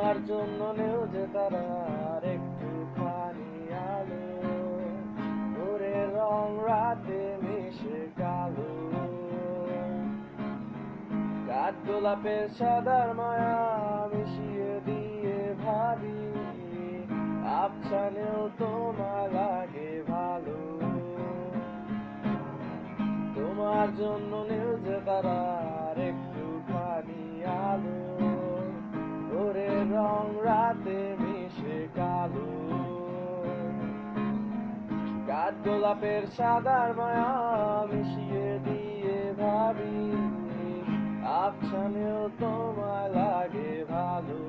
তোমার জন্য নেও যে তারার একটুখানি আলো, ভোরের রং রাতে মিশে কালো। কাঠ গোলাপের সাদার মায়া মিশিয়ে দিয়ে ভাবি, আবছানেও তোমার লাগে ভালো। তোমার জন্য নেও যে তারার একটুখানি আলো, ভোরের রং রাতে মিশে কালো। কাঠ গোলাপের সাদার মায়া মিশিয়ে দিয়ে ভাবি, আবছানেও তোমায় লাগে ভালো।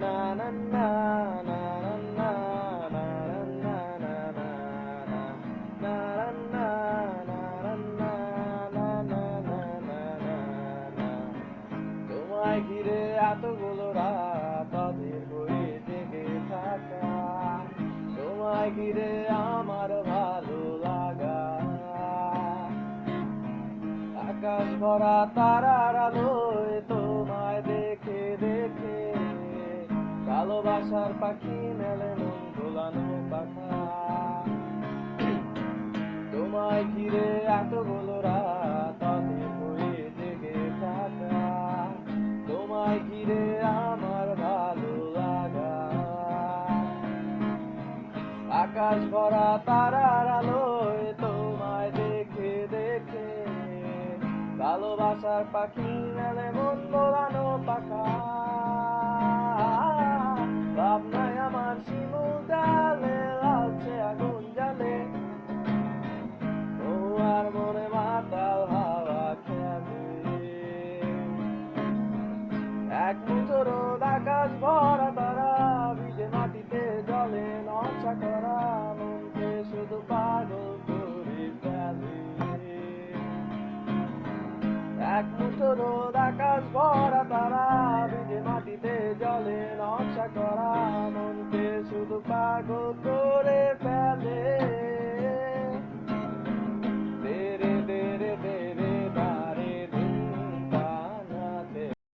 না না না না না না না না না না না না। তোমায় ঘিরে এতগুলো রাত অধীর হয়ে জেগে থাকা, তোমায় ঘিরে আমার ভালো লাগা। আকাশ ভরা তারার আলোয় তোমায় দেখে দেখে, ভালোবাসার পাখি মেলে মন ভোলানো পাখা। তোমায় ঘিরে এতগুলো রাত অধীর হয়ে জেগে থাকা, তোমায় ঘিরে আমার ভালো লাগা। আকাশ ভরা তারার আলোয় তোমায় দেখে দেখে, ভালোবাসার পাখি মেলে মন ভোলানো পাখা। ভাবনায় আমার শিমুল ডালে লালচে আগুন জ্বালে, ও আর মনে মাতাল হাওয়া খেলে। এক মুঠো রোদ আকাশ ভরা তারা, ভিজে মাটিতে জলে নকশা করা, মনকে শুধু পাগল করে ফেলে। এক মুঠো রোদ আকাশ ভরা তারা, ভিজে মাটিতে জলে নকশা করা, মনকে শুধু পাগল করে